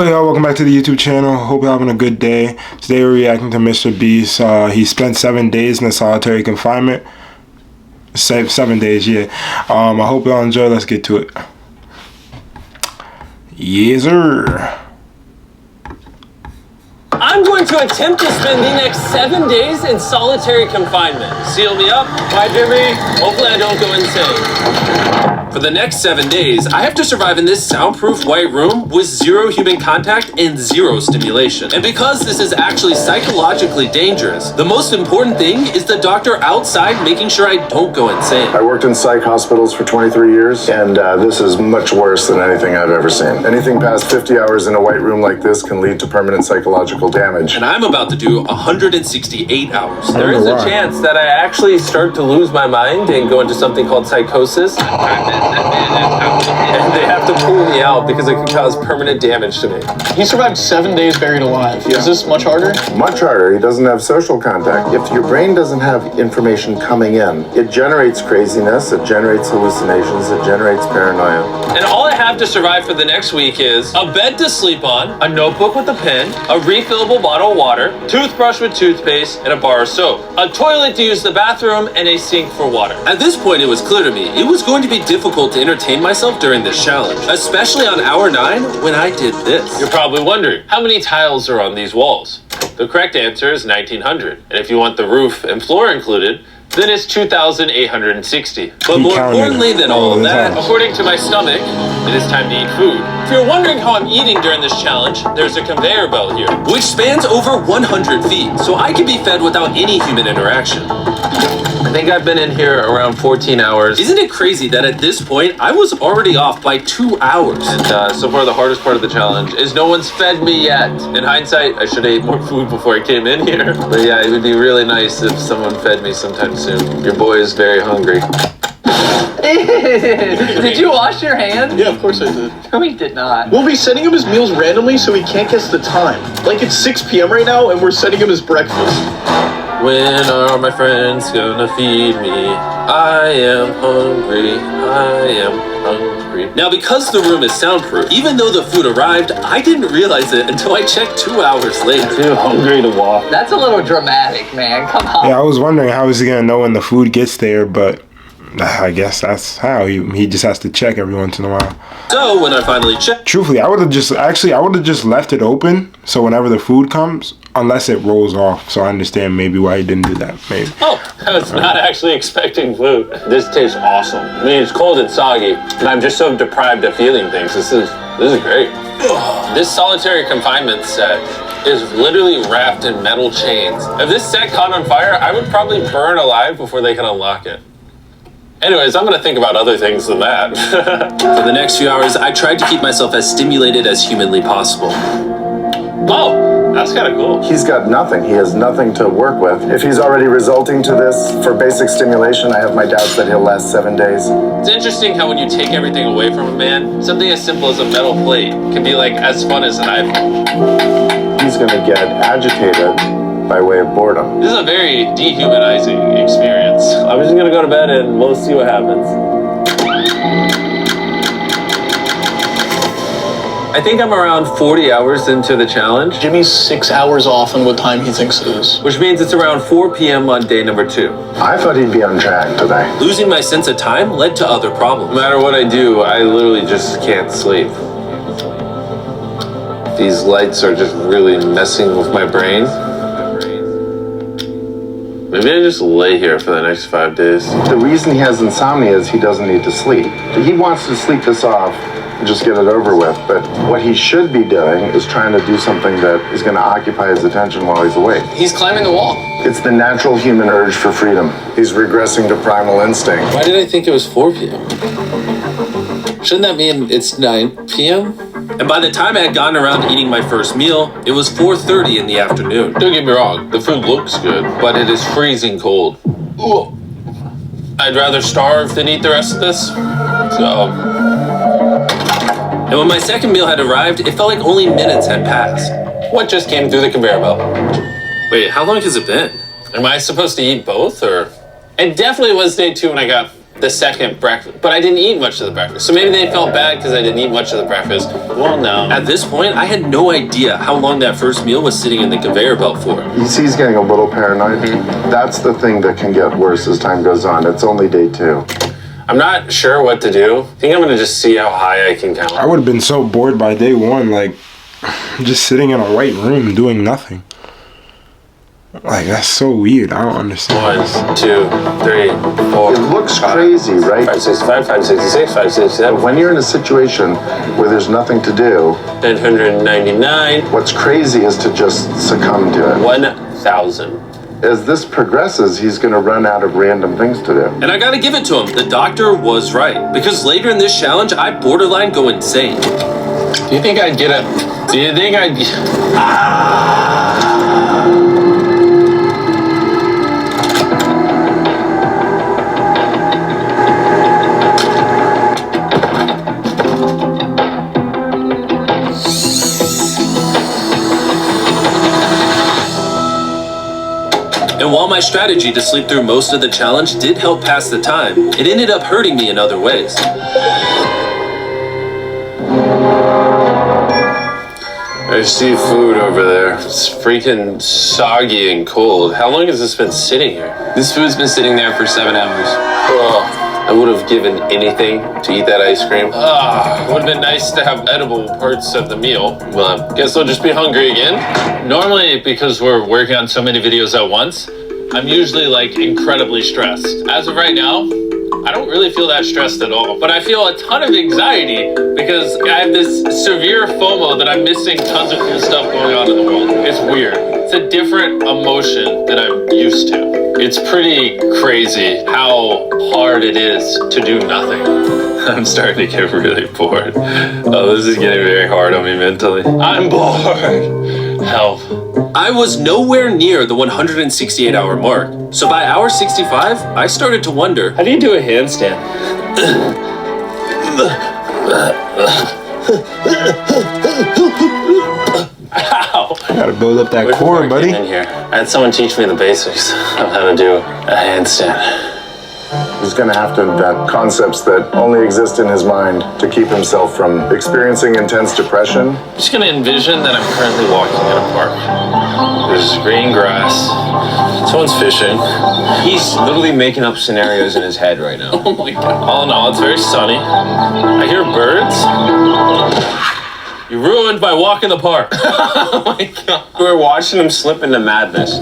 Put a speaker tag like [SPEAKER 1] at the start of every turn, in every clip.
[SPEAKER 1] Hey y'all, welcome back to the YouTube channel. Hope you're having a good day. Today we're reacting to Mrbeast. He spent 7 days in a solitary confinement. 7 days, yeah. I hope y'all enjoy. Let's get to it. Yes, sir.
[SPEAKER 2] I'm going to attempt to spend the next 7 days in solitary confinement. Seal me up. Bye, Jimmy. Hopefully I don't go insane. For the next 7 days, I have to survive in this soundproof white room with 0 human contact and 0 stimulation. And because this is actually psychologically dangerous, the most important thing is the doctor outside making sure I don't go insane.
[SPEAKER 3] I worked in psych hospitals for 23 years, and this is much worse than anything I've ever seen. Anything past 50 hours in a white room like this can lead to permanent psychological damage.
[SPEAKER 2] And I'm about to do 168 hours. There is a chance that I actually start to lose my mind and go into something called psychosis. And they have to pull me out because it could cause permanent damage to me.
[SPEAKER 4] He survived 7 days buried alive. Yeah. Is this much harder?
[SPEAKER 3] Much harder. He doesn't have social contact. If your brain doesn't have information coming in, it generates craziness, it generates hallucinations, it generates paranoia.
[SPEAKER 2] And all I have to survive for the next week is a bed to sleep on, a notebook with a pen, a refillable bottle of water, toothbrush with toothpaste, and a bar of soap, a toilet to use the bathroom, and a sink for water. At this point, it was clear to me it was going to be difficult to entertain myself during this challenge, especially on hour 9 when I did this. You're probably wondering, how many tiles are on these walls? The correct answer is 1,900. And if you want the roof and floor included, then it's 2,860. But more importantly than all of that, according to my stomach, it is time to eat food. If you're wondering how I'm eating during this challenge, there's a conveyor belt here, which spans over 100 feet, so I can be fed without any human interaction. I think I've been in here around 14 hours. Isn't it crazy that at this point, I was already off by 2 hours? And so far, the hardest part of the challenge is no one's fed me yet. In hindsight, I should have ate more food before I came in here. But yeah, it would be really nice if someone fed me sometime soon. Your boy is very hungry.
[SPEAKER 5] Did you wash your hands?
[SPEAKER 4] Yeah, of course I did.
[SPEAKER 5] No, he did not.
[SPEAKER 4] We'll be sending him his meals randomly so he can't guess the time. Like it's 6 p.m. right now and we're sending him his breakfast.
[SPEAKER 2] When are my friends gonna feed me? I am hungry, I am hungry. Now, because the room is soundproof, even though the food arrived, I didn't realize it until I checked 2 hours later.
[SPEAKER 4] Too hungry to walk.
[SPEAKER 5] That's a little dramatic, man. Come on.
[SPEAKER 1] Yeah, I was wondering how is he gonna know when the food gets there, but I guess that's how he just has to check every once in a while.
[SPEAKER 2] So when I finally checked,
[SPEAKER 1] Truthfully, I would have just left it open so whenever the food comes, unless it rolls off. So I understand maybe why he didn't do that. Maybe.
[SPEAKER 2] oh, I was not actually expecting food. This tastes awesome. I mean, it's cold and soggy, and I'm just so deprived of feeling things. This is great. This solitary confinement set is literally wrapped in metal chains. If this set caught on fire, I would probably burn alive before they can unlock it. Anyways, I'm gonna think about other things than that. For the next few hours, I tried to keep myself as stimulated as humanly possible. Oh, that's kind of cool.
[SPEAKER 3] He's got nothing. He has nothing to work with. If he's already resulting to this for basic stimulation, I have my doubts that he'll last 7 days.
[SPEAKER 2] It's interesting how when you take everything away from a man, something as simple as a metal plate can be like as fun as an iPhone.
[SPEAKER 3] He's gonna get agitated by way of boredom.
[SPEAKER 2] This is a very dehumanizing experience. I'm just gonna go to bed and we'll see what happens. I think I'm around 40 hours into the challenge,
[SPEAKER 4] Jimmy's 6 hours off on what time he thinks it is.
[SPEAKER 2] which means it's around 4 p.m. on day number 2.
[SPEAKER 3] I thought he'd be on track today.
[SPEAKER 2] Losing my sense of time led to other problems. No matter what I do, I literally just can't sleep. These lights are just really messing with my brain. Maybe I just lay here for the next 5 days.
[SPEAKER 3] The reason he has insomnia is he doesn't need to sleep. He wants to sleep this off and just get it over with. But what he should be doing is trying to do something that is going to occupy his attention while he's awake.
[SPEAKER 5] He's climbing the wall.
[SPEAKER 3] It's the natural human urge for freedom. He's regressing to primal instinct.
[SPEAKER 2] Why did I think it was 4 p.m.? Shouldn't that mean it's 9 p.m.? And by the time I had gotten around to eating my first meal, it was 4:30 in the afternoon. Don't get me wrong, the food looks good, but it is freezing cold. Ooh. I'd rather starve than eat the rest of this. And when my second meal had arrived, it felt like only minutes had passed. What just came through the conveyor belt? Wait, how long has it been? Am I supposed to eat both, or? It definitely was day 2 when I got the second breakfast, but I didn't eat much of the breakfast. So maybe they felt bad because I didn't eat much of the breakfast. Well, no. At this point, I had no idea how long that first meal was sitting in the conveyor belt for.
[SPEAKER 3] You see he's getting a little paranoid. That's the thing that can get worse as time goes on. It's only day 2.
[SPEAKER 2] I'm not sure what to do. I think I'm gonna just see how high I can count.
[SPEAKER 1] I would have been so bored by day 1, like, just sitting in a white room doing nothing. Like, that's so weird. I don't understand.
[SPEAKER 2] 1, 2, 3, 4.
[SPEAKER 3] It looks crazy, right?
[SPEAKER 2] 565, 566, 567.
[SPEAKER 3] When you're in a situation where there's nothing to do,
[SPEAKER 2] 999.
[SPEAKER 3] what's crazy is to just succumb to it.
[SPEAKER 2] 1,000.
[SPEAKER 3] As this progresses, he's going to run out of random things to do.
[SPEAKER 2] And I gotta give it to him. The doctor was right. Because later in this challenge, I borderline go insane. Do you think I'd get a... Do you think I'd... And while my strategy to sleep through most of the challenge did help pass the time, it ended up hurting me in other ways. I see food over there. It's freaking soggy and cold. How long has this been sitting here? This food's been sitting there for 7 hours. Oh, I would have given anything to eat that ice cream. It would have been nice to have edible parts of the meal. Well, I guess I'll just be hungry again. Normally, because we're working on so many videos at once, I'm usually like incredibly stressed. As of right now, I don't really feel that stressed at all, but I feel a ton of anxiety because I have this severe FOMO that I'm missing tons of cool stuff going on in the world. It's weird. It's a different emotion than I'm used to. It's pretty crazy how hard it is to do nothing. I'm starting to get really bored. Oh, this is getting very hard on me mentally. I'm bored. Help. I was nowhere near the 168-hour mark. So by hour 65, I started to wonder, how do you do a handstand? Ow!
[SPEAKER 1] You gotta build up that core, buddy.
[SPEAKER 2] In here. I had someone teach me the basics of how to do a handstand.
[SPEAKER 3] He's going to have to invent concepts that only exist in his mind to keep himself from experiencing intense depression.
[SPEAKER 2] I'm just gonna envision that I'm currently walking in a park. There's green grass. Someone's fishing.
[SPEAKER 6] He's literally making up scenarios in his head right now.
[SPEAKER 2] Oh my god. All in all, it's very sunny. I hear birds. You ruined my walk in the park. Oh my god.
[SPEAKER 6] We're watching him slip into madness.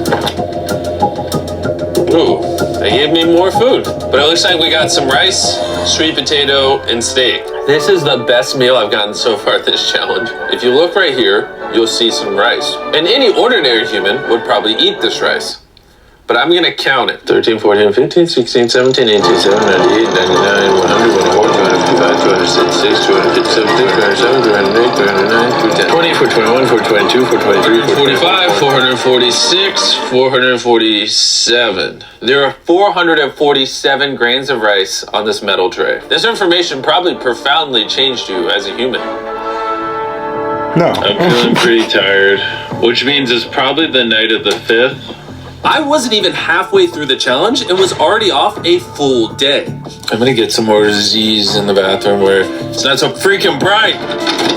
[SPEAKER 2] Ooh, they gave me more food. But it looks like we got some rice, sweet potato, and steak. This is the best meal I've gotten so far this challenge. If you look right here, you'll see some rice. And any ordinary human would probably eat this rice. But I'm gonna count it. 13, 14, 15, 16, 17, 18, 19, 98, 99, 100, 104, 255, 266, 257, 307, 308, 309, 210. 20, 421, 422, 423, 445, 446, 447. There are 447 grains of rice on this metal tray. This information probably profoundly changed you as a human.
[SPEAKER 1] No.
[SPEAKER 2] I'm feeling pretty tired, which means it's probably the night of the 5th. I wasn't even halfway through the challenge and was already off a full day. I'm gonna get some more Z's in the bathroom where it's not so freaking bright.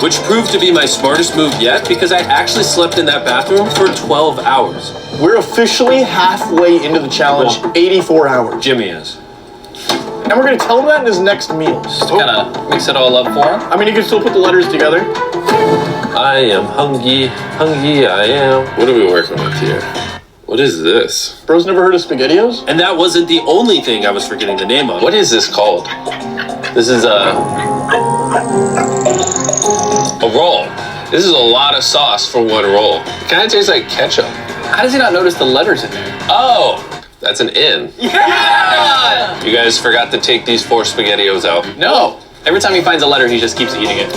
[SPEAKER 2] Which proved to be my smartest move yet because I actually slept in that bathroom for 12 hours.
[SPEAKER 4] We're officially halfway into the challenge, 84 hours.
[SPEAKER 6] Jimmy is.
[SPEAKER 4] And we're gonna tell him that in his next meal.
[SPEAKER 2] Just to kind of mix it all up for him.
[SPEAKER 4] I mean, you can still put the letters together.
[SPEAKER 2] I am hungry, hungry I am. What are we working with here? What is this?
[SPEAKER 4] Bro's never heard of SpaghettiOs?
[SPEAKER 2] And that wasn't the only thing I was forgetting the name of. What is this called? This is a roll. This is a lot of sauce for one roll. It kind of tastes like ketchup.
[SPEAKER 5] How does he not notice the letters in there?
[SPEAKER 2] Oh, that's an N.
[SPEAKER 5] Yeah!
[SPEAKER 2] You guys forgot to take these 4 SpaghettiOs out.
[SPEAKER 5] No. Every time he finds a letter, he just keeps eating it.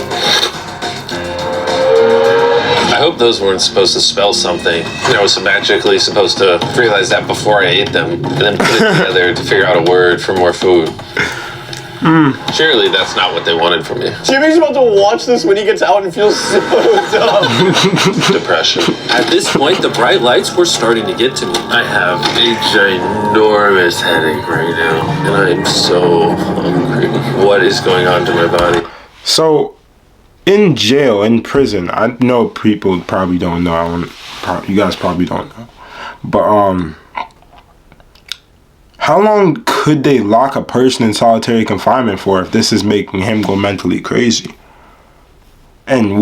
[SPEAKER 2] I hope those weren't supposed to spell something. I was magically supposed to realize that before I ate them and then put it together to figure out a word for more food. Surely that's not what they wanted from me.
[SPEAKER 4] Jimmy's about to watch this when he gets out and feels so dumb.
[SPEAKER 2] Depression. At this point, the bright lights were starting to get to me. I have a ginormous headache right now, and I'm so hungry. What is going on to my body?
[SPEAKER 1] So, in jail, in prison, I know people probably don't know. You guys probably don't know. But, how long could they lock a person in solitary confinement for if this is making him go mentally crazy? And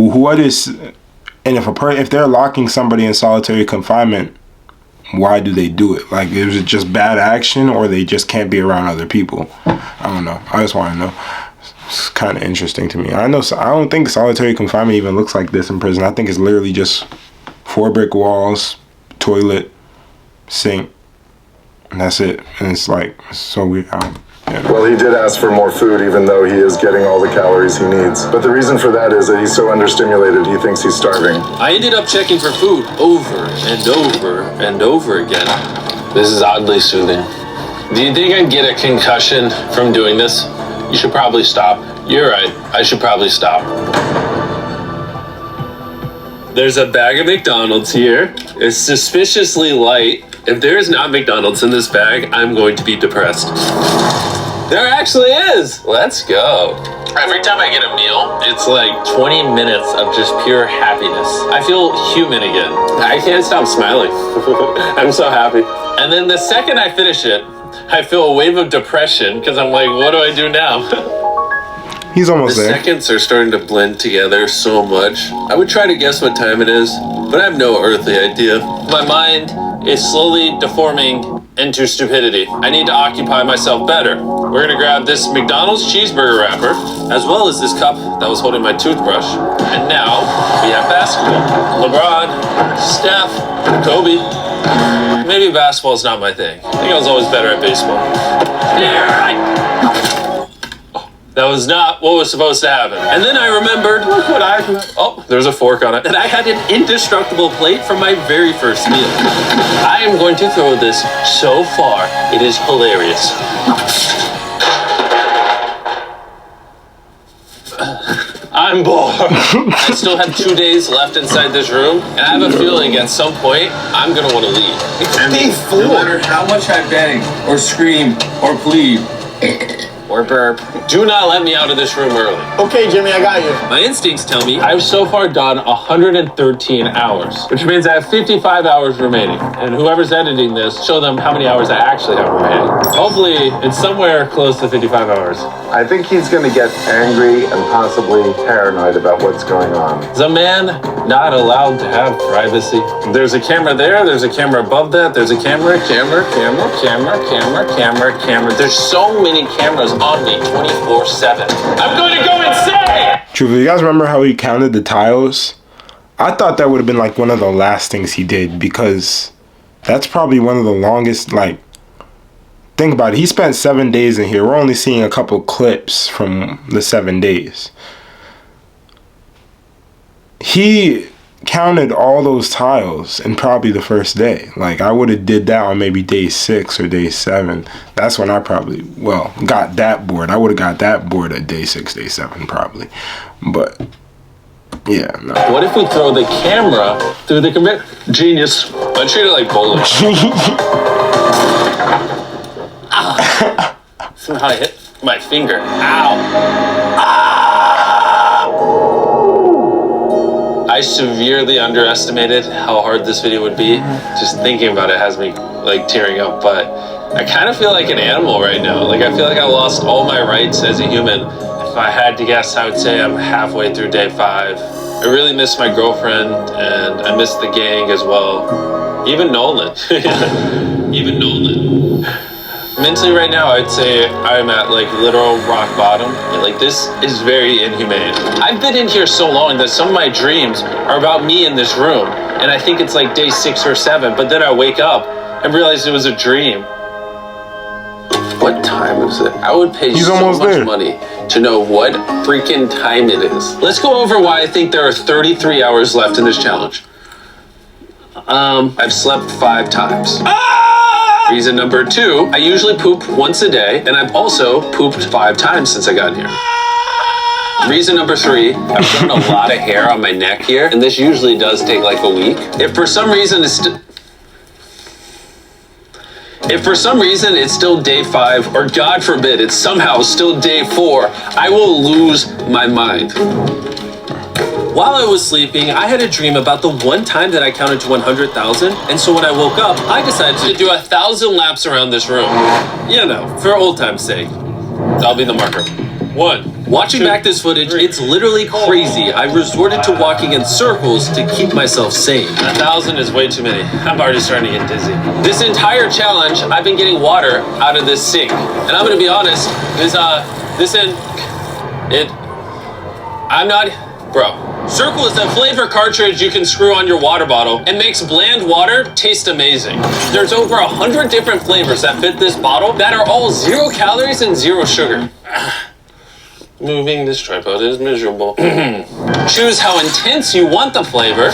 [SPEAKER 1] if they're locking somebody in solitary confinement, why do they do it? Like, is it just bad action, or they just can't be around other people? I don't know. I just want to know. It's kind of interesting to me. I don't think solitary confinement even looks like this in prison. I think it's literally just 4 brick walls, toilet, sink, and that's it. And it's like so weird.
[SPEAKER 3] Well, he did ask for more food, even though he is getting all the calories he needs. But the reason for that is that he's so understimulated, he thinks he's starving.
[SPEAKER 2] I ended up checking for food over and over and over again. This is oddly soothing. Do you think I'd get a concussion from doing this? You should probably stop. You're right. I should probably stop. There's a bag of McDonald's here. It's suspiciously light. If there is not McDonald's in this bag, I'm going to be depressed. There actually is. Let's go. Every time I get a meal, it's like 20 minutes of just pure happiness. I feel human again. I can't stop smiling. I'm so happy. And then the second I finish it, I feel a wave of depression because I'm like, what do I do now?
[SPEAKER 1] He's almost there.
[SPEAKER 2] The seconds are starting to blend together so much. I would try to guess what time it is, but I have no earthly idea. My mind is slowly deforming into stupidity. I need to occupy myself better. We're gonna grab this McDonald's cheeseburger wrapper, as well as this cup that was holding my toothbrush. And now we have basketball. LeBron, Steph, Kobe. Maybe basketball's not my thing. I think I was always better at baseball. That was not what was supposed to happen. And then I remembered, look what there's a fork on it. And I had an indestructible plate from my very first meal. I am going to throw this so far, it is hilarious. I'm bored. I still have 2 days left inside this room, and I have a feeling at some point, I'm gonna wanna leave.
[SPEAKER 4] It's day 4.
[SPEAKER 6] No matter how much I beg, or scream, or plead,
[SPEAKER 2] Or burp. Do not let me out of this room early.
[SPEAKER 4] Okay, Jimmy, I got you.
[SPEAKER 2] My instincts tell me I've so far done 113 hours, which means I have 55 hours remaining. And whoever's editing this, show them how many hours I actually have remaining. Hopefully, it's somewhere close to 55 hours.
[SPEAKER 3] I think he's going to get angry and possibly paranoid about what's going on.
[SPEAKER 2] Is a man not allowed to have privacy? There's a camera there, there's a camera above that, there's a camera. There's so many cameras on me 24/7. I'm going to go insane!
[SPEAKER 1] Truthfully, you guys remember how he counted the tiles? I thought that would have been like one of the last things he did, because that's probably one of the longest, like, think about it. He spent 7 days in here. We're only seeing a couple clips from the 7 days. He counted all those tiles in probably the first day. Like, I would have did that on maybe day 6 or day 7. That's when I probably, got that bored. I would have got that bored at day 6, day 7 probably. But yeah, no.
[SPEAKER 2] What if we throw the camera through the computer? Genius. I treat it like bowling. Somehow I hit my finger. Ow. I severely underestimated how hard this video would be. Just thinking about it has me like tearing up, but I kind of feel like an animal right now. Like, I feel like I lost all my rights as a human. If I had to guess, I would say I'm halfway through day 5. I really miss my girlfriend, and I miss the gang as well. Even Nolan. Even Nolan. Mentally right now, I'd say I'm at like literal rock bottom. Like, this is very inhumane. I've been in here so long that some of my dreams are about me in this room. And I think it's like day 6 or 7, but then I wake up and realize it was a dream. What time is it? I would pay so much money to know what freaking time it is. Let's go over why I think there are 33 hours left in this challenge. I've slept 5 times. Ah! Reason number 2, I usually poop once a day, and I've also pooped 5 times since I got here. Reason number 3, I've grown a lot of hair on my neck here, and this usually does take like a week. If for some reason it's still day 5, or God forbid, it's somehow still day 4, I will lose my mind. While I was sleeping, I had a dream about the one time that I counted to 100,000, and so when I woke up, I decided to do 1,000 laps around this room. You know, for old time's sake. That'll be the marker. 1. Watching back this footage, it's literally crazy. I resorted to walking in circles to keep myself sane. 1,000 is way too many. I'm already starting to get dizzy. This entire challenge, I've been getting water out of this sink. And I'm gonna be honest, bro. Circle is a flavor cartridge you can screw on your water bottle and makes bland water taste amazing. There's over 100 different flavors that fit this bottle that are all 0 calories and 0 sugar. Moving this tripod is miserable. Choose how intense you want the flavor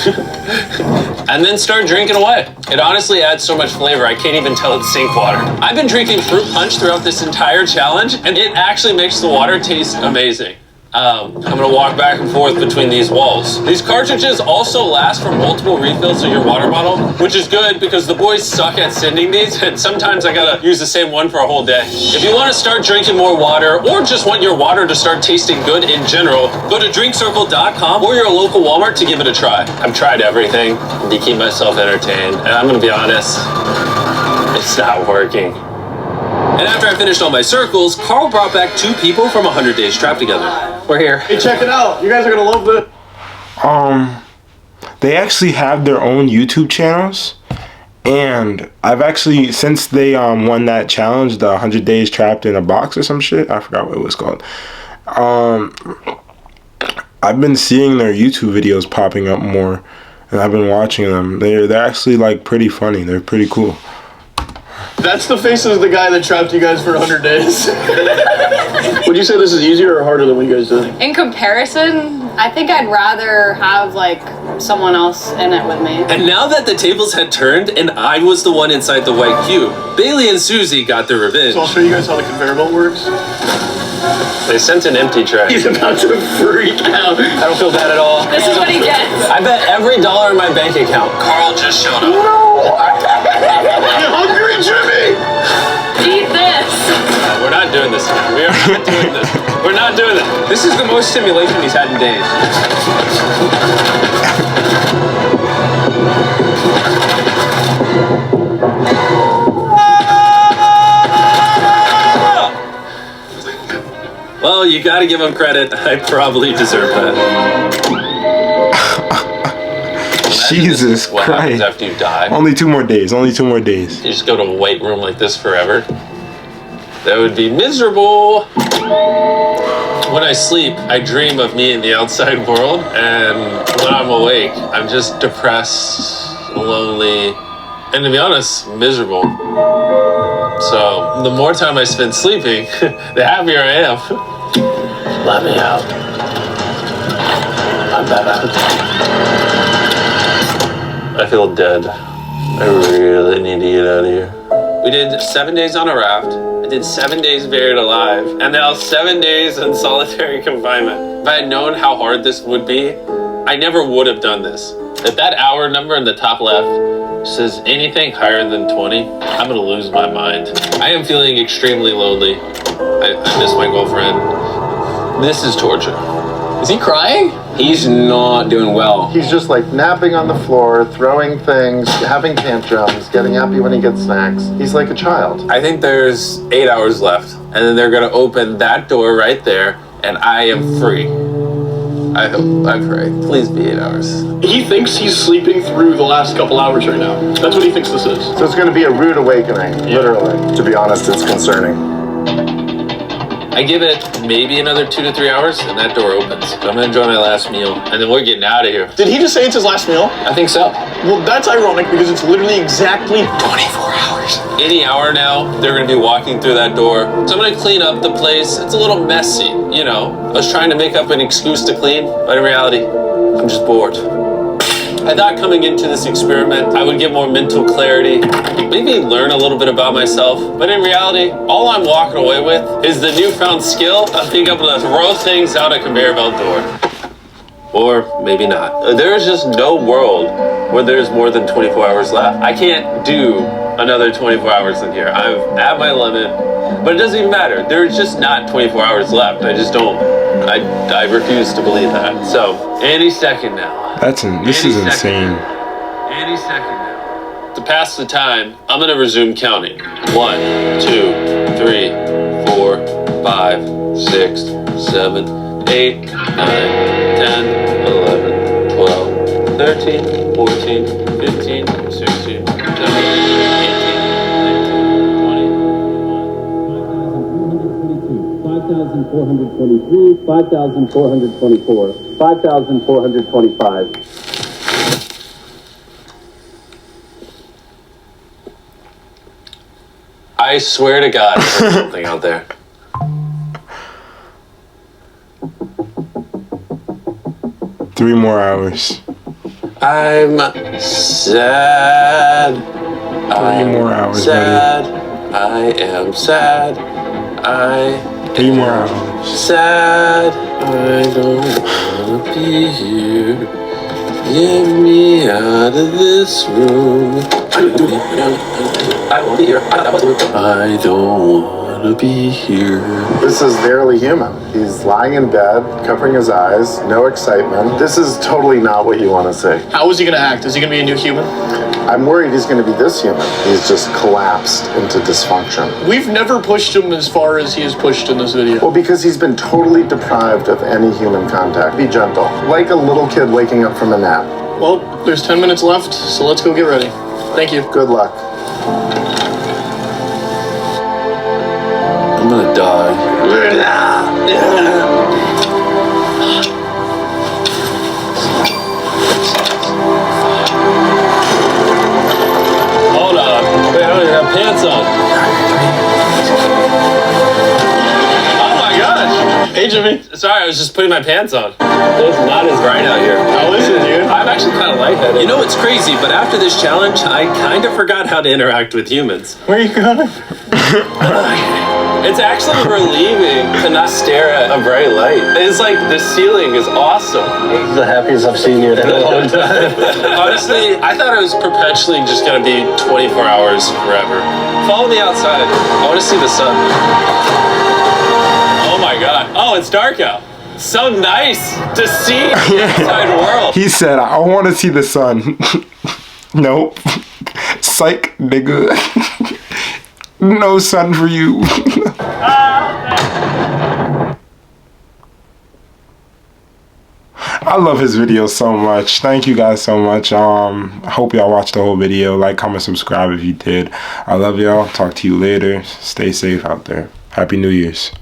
[SPEAKER 2] and then start drinking away. It honestly adds so much flavor, I can't even tell it's sink water. I've been drinking fruit punch throughout this entire challenge, and it actually makes the water taste amazing. I'm gonna walk back and forth between these walls. These cartridges also last for multiple refills of your water bottle, which is good because the boys suck at sending these, and sometimes I gotta use the same one for a whole day. If you wanna start drinking more water, or just want your water to start tasting good in general, go to drinkcircle.com or your local Walmart to give it a try. I've tried everything to keep myself entertained, and I'm gonna be honest, it's not working. And after I finished all my circles, Carl brought back 2 people from 100 Days Trapped Together. We're here.
[SPEAKER 4] Hey, check it out. You guys are gonna love this.
[SPEAKER 1] They actually have their own YouTube channels, and I've actually, since they won that challenge, the 100 Days Trapped in a Box or some shit, I forgot what it was called. I've been seeing their YouTube videos popping up more, and I've been watching them. They're actually like pretty funny. They're pretty cool.
[SPEAKER 4] That's the face of the guy that trapped you guys for 100 days. Would you say this is easier or harder than what you guys did?
[SPEAKER 7] In comparison, I think I'd rather have like someone else in it with me.
[SPEAKER 2] And now that the tables had turned and I was the one inside the white cube, Bailey and Susie got their revenge.
[SPEAKER 4] So I'll show you guys how the conveyor belt works.
[SPEAKER 2] They sent an empty tray.
[SPEAKER 4] He's about to freak out.
[SPEAKER 2] I don't feel bad at all.
[SPEAKER 7] This is what he gets.
[SPEAKER 2] I bet every dollar in my bank account. Carl just showed up.
[SPEAKER 4] No! You hungry, Jimmy?
[SPEAKER 7] Eat this.
[SPEAKER 2] We're not doing this again. We are not doing this. We're not doing this. This is the most stimulation he's had in days. Well, you gotta give him credit. I probably deserve that.
[SPEAKER 1] Jesus
[SPEAKER 2] what happens
[SPEAKER 1] Christ.
[SPEAKER 2] after you die?
[SPEAKER 1] Only 2 more days. Only 2 more days.
[SPEAKER 2] You just go to a white room like this forever? That would be miserable. When I sleep, I dream of me in the outside world, and when I'm awake, I'm just depressed, lonely, and to be honest, miserable. So, the more time I spend sleeping, the happier I am. Let me out. I'm bad. I feel dead. I really need to get out of here. We did 7 days on a raft. I did 7 days buried alive. And now 7 days in solitary confinement. If I had known how hard this would be, I never would have done this. If that hour number in the top left says anything higher than 20, I'm gonna lose my mind. I am feeling extremely lonely. I miss my girlfriend. This is torture.
[SPEAKER 5] Is he crying?
[SPEAKER 6] He's not doing well.
[SPEAKER 3] He's just like napping on the floor, throwing things, having tantrums, getting happy when he gets snacks. He's like a child.
[SPEAKER 2] I think there's 8 hours left, and then they're gonna open that door right there, and I am free. I hope, I pray. Please be 8 hours.
[SPEAKER 4] He thinks he's sleeping through the last couple hours right now. That's what he thinks this is.
[SPEAKER 3] So it's going to be a rude awakening, literally. To be honest, it's concerning.
[SPEAKER 2] I give it maybe another 2 to 3 hours, and that door opens. So I'm gonna enjoy my last meal, and then we're getting out of here.
[SPEAKER 4] Did he just say it's his last meal?
[SPEAKER 5] I think so.
[SPEAKER 4] Well, that's ironic because it's literally exactly 24 hours.
[SPEAKER 2] Any hour now, they're gonna be walking through that door. So I'm gonna clean up the place. It's a little messy, you know. I was trying to make up an excuse to clean, but in reality, I'm just bored. I thought coming into this experiment, I would get more mental clarity, maybe learn a little bit about myself. But in reality, all I'm walking away with is the newfound skill of being able to throw things out a conveyor belt door. Or maybe not. There is just no world where there's more than 24 hours left. I can't do another 24 hours in here. I'm at my limit, but it doesn't even matter. There's just not 24 hours left. I just don't, I refuse to believe that. So, any second now.
[SPEAKER 1] This is insane.
[SPEAKER 2] Any second now. To pass the time, I'm gonna resume counting. 1, 2, 3, 4, 5, 6, 7, 8, 9, 10, 11, 12, 13, 14, 15, 16, 17, 18, 19, 20,
[SPEAKER 8] 5,423, 5,424, 5,425.
[SPEAKER 2] I swear to God, there's something out there.
[SPEAKER 1] Three more hours.
[SPEAKER 2] I'm sad.
[SPEAKER 1] Three more hours,
[SPEAKER 2] sad. I am sad.
[SPEAKER 1] Three more hours.
[SPEAKER 2] Sad. I don't wanna be here. Get me out of this room. I won't be here. I don't wanna be here.
[SPEAKER 3] This is barely human. He's lying in bed, covering his eyes, no excitement. This is totally not what you want to see.
[SPEAKER 4] How is he gonna act? Is he gonna be a new human?
[SPEAKER 3] I'm worried he's going to be this human. He's just collapsed into dysfunction.
[SPEAKER 4] We've never pushed him as far as he is pushed in this video.
[SPEAKER 3] Well, because he's been totally deprived of any human contact. Be gentle. Like a little kid waking up from a nap.
[SPEAKER 4] Well, there's 10 minutes left, so let's go get ready. Thank you.
[SPEAKER 3] Good luck.
[SPEAKER 2] I'm gonna die. Hold on. Wait, I don't even have pants on. Oh my gosh.
[SPEAKER 4] Hey, Jimmy.
[SPEAKER 2] Sorry, I was just putting my pants on. It's not as bright out here.
[SPEAKER 4] How is it, dude?
[SPEAKER 2] I'm actually kind of lightheaded. You know what's crazy? But after this challenge, I kind of forgot how to interact with humans.
[SPEAKER 4] Where are you going?
[SPEAKER 2] It's actually relieving to not stare at a bright light. It's like the ceiling is awesome.
[SPEAKER 8] This is the happiest I've seen you in a long time.
[SPEAKER 2] Honestly, I thought it was perpetually just gonna be 24 hours forever. Follow me outside. I want to see the sun. Oh my god. Oh, it's dark out. So nice to see the outside world.
[SPEAKER 1] He said, I want to see the sun. Nope. Psych, nigga. No sun for you. I love his videos so much. Thank you guys so much. I hope y'all watched the whole video. Like, comment, subscribe if you did. I love y'all. Talk to you later. Stay safe out there. Happy New Year's.